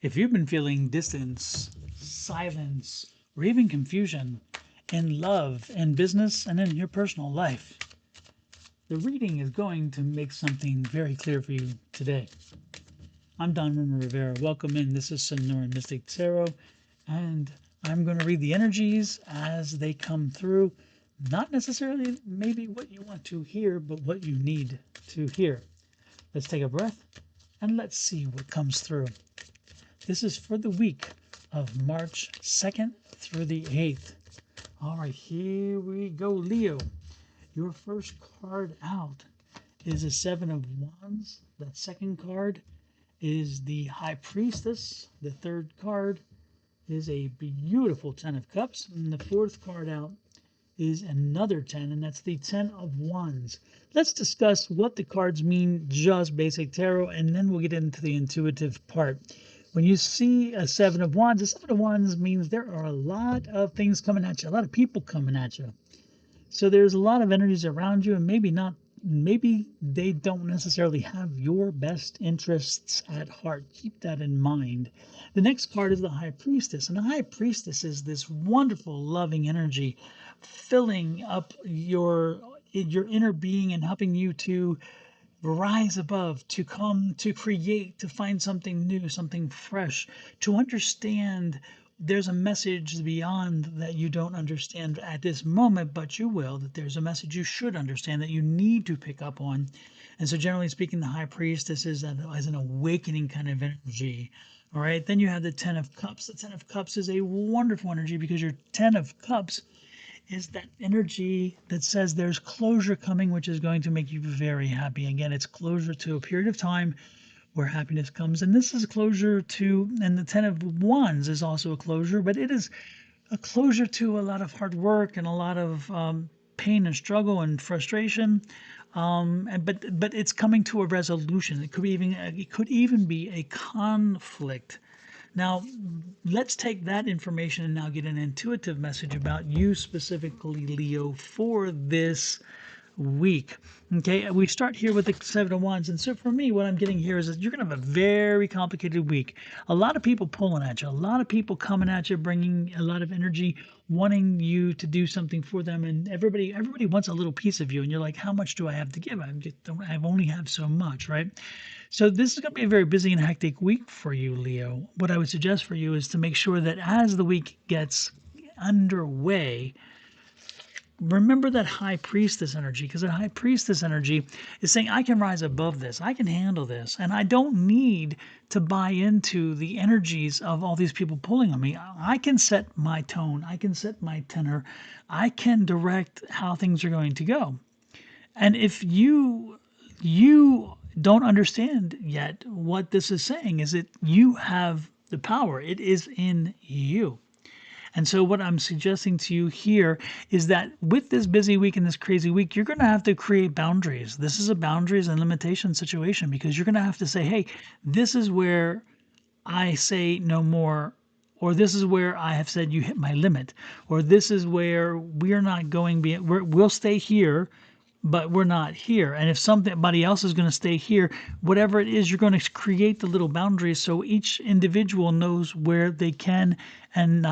If you've been feeling distance, silence, or even confusion in love, in business, and in your personal life, the reading is going to make something very clear for you today. I'm Don Rivera. Welcome in. This is Sonora Mystic Tarot, and I'm going to read the energies as they come through. Not necessarily maybe what you want to hear, but what you need to hear. Let's take a breath and let's see what comes through. This is for the week of March 2nd through the 8th. All right, here we go, Leo. Your first card out is a Seven of Wands. That second card is the High Priestess. The third card is a beautiful Ten of Cups. And the fourth card out is another 10, and that's the Ten of Wands. Let's discuss what the cards mean, just basic tarot, and then we'll get into the intuitive part. When you see a Seven of Wands, a Seven of Wands means there are a lot of things coming at you, a lot of people coming at you. So there's a lot of energies around you, and maybe they don't necessarily have your best interests at heart. Keep that in mind. The next card is the High Priestess, and the High Priestess is this wonderful, loving energy filling up your inner being and helping you to rise above, to come, to create, to find something new, something fresh, to understand there's a message beyond that you don't understand at this moment, but you will, that there's a message you should understand that you need to pick up on. And so generally speaking, the High Priestess is as an awakening kind of energy. All right, then you have the Ten of Cups. The Ten of Cups is a wonderful energy because your Ten of Cups is that energy that says there's closure coming, which is going to make you very happy. Again, it's closure to a period of time where happiness comes. And this is closure to, and the Ten of Wands is also a closure, but it is a closure to a lot of hard work and a lot of pain and struggle and frustration. But it's coming to a resolution. It could even be a conflict. Now, let's take that information and now get an intuitive message about you specifically, Leo, for this week. Okay, we start here with the Seven of Wands. And so for me, what I'm getting here is that you're going to have a very complicated week. A lot of people pulling at you, a lot of people coming at you, bringing a lot of energy, wanting you to do something for them. And everybody wants a little piece of you. And you're like, how much do I have to give? I only have so much, right? So this is going to be a very busy and hectic week for you, Leo. What I would suggest for you is to make sure that as the week gets underway, remember that High Priestess energy, because that High Priestess energy is saying, I can rise above this, I can handle this, and I don't need to buy into the energies of all these people pulling on me. I can set my tone, I can set my tenor, I can direct how things are going to go. And if you don't understand yet what this is saying, is that you have the power. It is in you. And so what I'm suggesting to you here is that with this busy week and this crazy week, you're going to have to create boundaries. This is a boundaries and limitation situation because you're going to have to say, hey, this is where I say no more, or this is where I have said you hit my limit, or this is where we're not going, we'll stay here, but we're not here. And if somebody else is going to stay here, whatever it is, you're going to create the little boundaries so each individual knows where they can and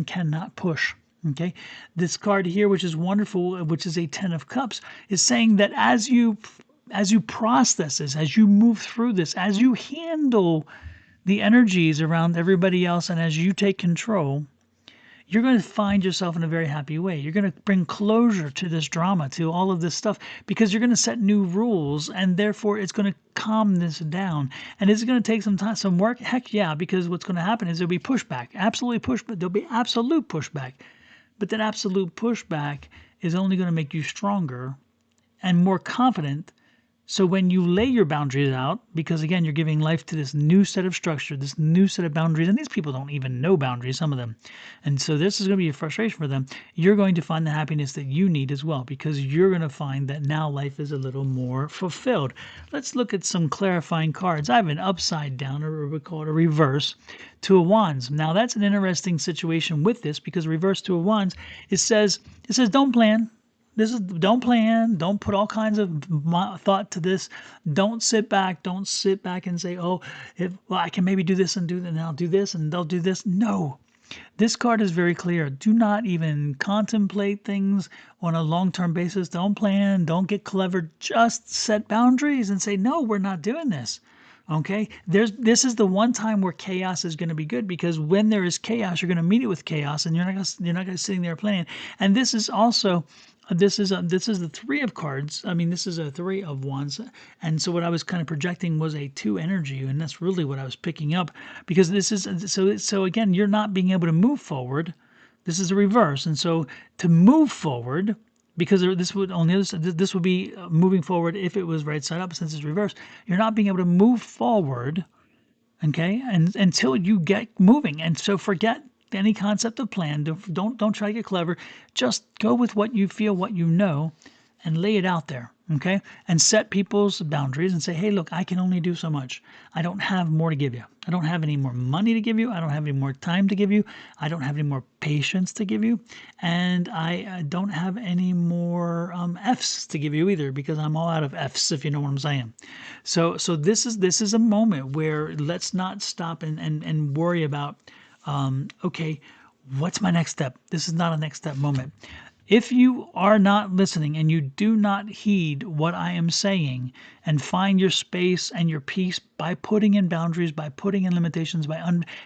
cannot push. Okay, this card here, which is wonderful, which is a Ten of Cups, is saying that as you process this, as you move through this, as you handle the energies around everybody else, and as you take control, you're going to find yourself in a very happy way. You're going to bring closure to this drama, to all of this stuff, because you're going to set new rules, and therefore it's going to calm this down. And is it going to take some time, some work? Heck yeah, because what's going to happen is there'll be pushback, absolutely pushback. There'll be absolute pushback. But that absolute pushback is only going to make you stronger and more confident. So when you lay your boundaries out, because again, you're giving life to this new set of structure, this new set of boundaries, and these people don't even know boundaries, some of them. And so this is going to be a frustration for them. You're going to find the happiness that you need as well, because you're going to find that now life is a little more fulfilled. Let's look at some clarifying cards. I have an upside down, or we call it a reverse, Two of Wands. Now that's an interesting situation with this, because reverse Two of Wands, it says don't plan. don't plan. Don't put all kinds of thought to this. Don't sit back. Don't sit back and say, oh, well, I can maybe do this and do that, and I'll do this and they'll do this. No. This card is very clear. Do not even contemplate things on a long-term basis. Don't plan. Don't get clever. Just set boundaries and say, no, we're not doing this. Okay, this is the one time where chaos is going to be good, because when there is chaos, you're going to meet it with chaos, and you're not going to sitting there planning. And this is also this is the Three of Cards. I mean, this is a Three of Wands, and so what I was kind of projecting was a two energy, and that's really what I was picking up, because this is so again, you're not being able to move forward. This is a reverse, and so to move forward, because this would on the other side, this would be moving forward if it was right side up. Since it's reversed, you're not being able to move forward, okay, and until you get moving. And so forget any concept of plan. Don't try to get clever. Just go with what you feel, what you know, and lay it out there, okay? And set people's boundaries and say, hey, look, I can only do so much. I don't have more to give you. I don't have any more money to give you. I don't have any more time to give you. I don't have any more patience to give you. And I don't have any more F's to give you either, because I'm all out of F's, if you know what I'm saying. So this is a moment where let's not stop and worry about, okay, what's my next step? This is not a next step moment. If you are not listening and you do not heed what I am saying and find your space and your peace by putting in boundaries, by putting in limitations, by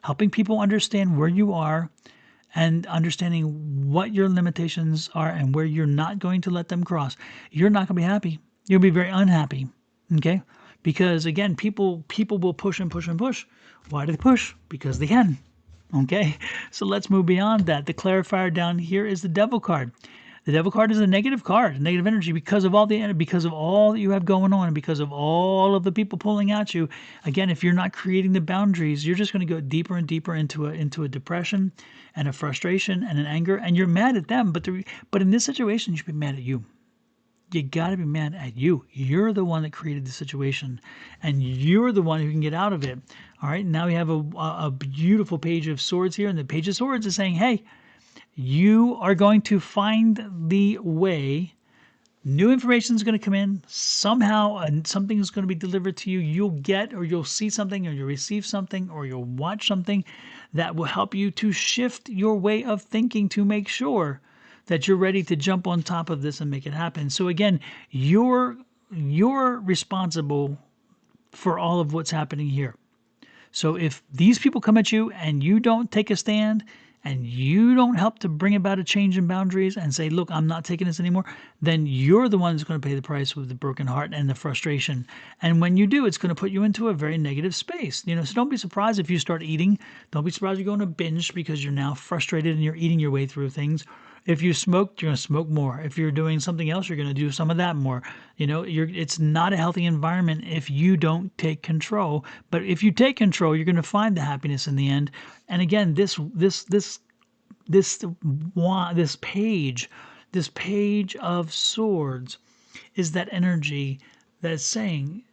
helping people understand where you are and understanding what your limitations are and where you're not going to let them cross, you're not going to be happy. You'll be very unhappy, okay? Because, again, people will push and push and push. Why do they push? Because they can. Okay, so let's move beyond that. The clarifier down here is the Devil card. The Devil card is a negative card, negative energy, because of all that you have going on, and because of all of the people pulling at you. Again, if you're not creating the boundaries, you're just going to go deeper and deeper into a depression and a frustration and an anger, and you're mad at them. But in this situation, you should be mad at you. You got to be mad at you. You're the one that created the situation, and you're the one who can get out of it. All right, now we have a beautiful Page of Swords here, and the Page of Swords is saying, hey, you are going to find the way. New information is going to come in somehow, and something is going to be delivered to you. You'll get, or you'll see something, or you'll receive something, or you'll watch something that will help you to shift your way of thinking to make sure that you're ready to jump on top of this and make it happen. So again, you're responsible for all of what's happening here. So if these people come at you and you don't take a stand and you don't help to bring about a change in boundaries and say, look, I'm not taking this anymore, then you're the one who's going to pay the price with the broken heart and the frustration. And when you do, it's going to put you into a very negative space. So don't be surprised if you start eating. Don't be surprised if you go on a binge because you're now frustrated and you're eating your way through things. If you smoke, you're going to smoke more. If you're doing something else, you're going to do some of that more. It's not a healthy environment if you don't take control. But if you take control, you're going to find the happiness in the end. And again, this page of swords is that energy that is saying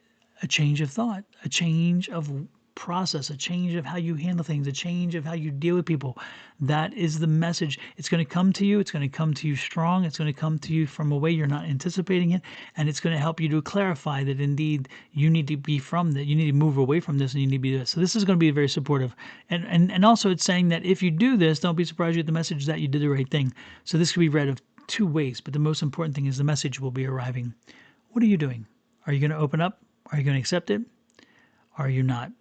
a change of thought, a change of process, a change of how you handle things, a change of how you deal with people. That is the message. It's going to come to you. It's going to come to you strong. It's going to come to you from a way you're not anticipating it. And it's going to help you to clarify that indeed you need to be from that. You need to move away from this and you need to be this. So this is going to be very supportive. And also it's saying that if you do this, don't be surprised you get the message that you did the right thing. So this could be read of two ways, but the most important thing is the message will be arriving. What are you doing? Are you going to open up? Are you going to accept it? Are you not?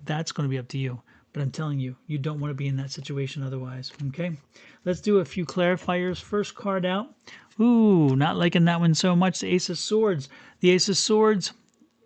That's going to be up to you. But I'm telling you, you don't want to be in that situation otherwise. Okay? Let's do a few clarifiers. First card out. Ooh, not liking that one so much. The Ace of Swords. The Ace of Swords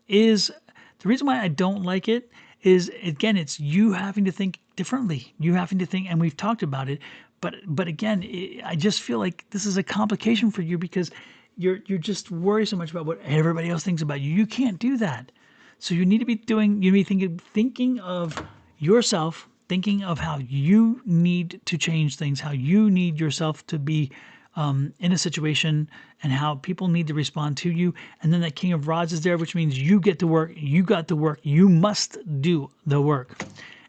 is... The reason why I don't like it is, again, it's you having to think differently. You having to think, and we've talked about it. But again, I just feel like this is a complication for you because you're just worried so much about what everybody else thinks about you. You can't do that. So you need to be thinking of yourself, thinking of how you need to change things, how you need yourself to be in a situation, and how people need to respond to you. And then that King of Rods is there, which means you get to work, you got to work, you must do the work.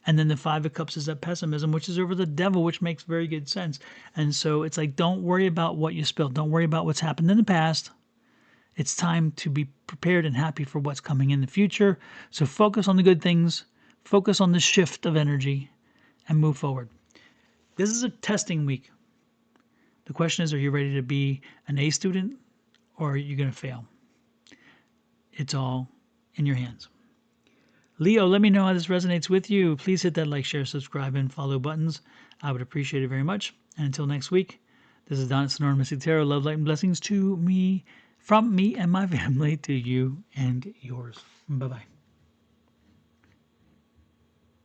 And then the Five of Cups is that pessimism, which is over the devil, which makes very good sense. And so it's like, don't worry about what you spilled. Don't worry about what's happened in the past. It's time to be prepared and happy for what's coming in the future. So focus on the good things, focus on the shift of energy, and move forward. This is a testing week. The question is, are you ready to be an A student, or are you going to fail? It's all in your hands. Leo, let me know how this resonates with you. Please hit that like, share, subscribe, and follow buttons. I would appreciate it very much. And until next week, this is Don at Sonora Mystic Tarot. Love, light, and blessings to me, from me and my family, to you and yours. Bye-bye.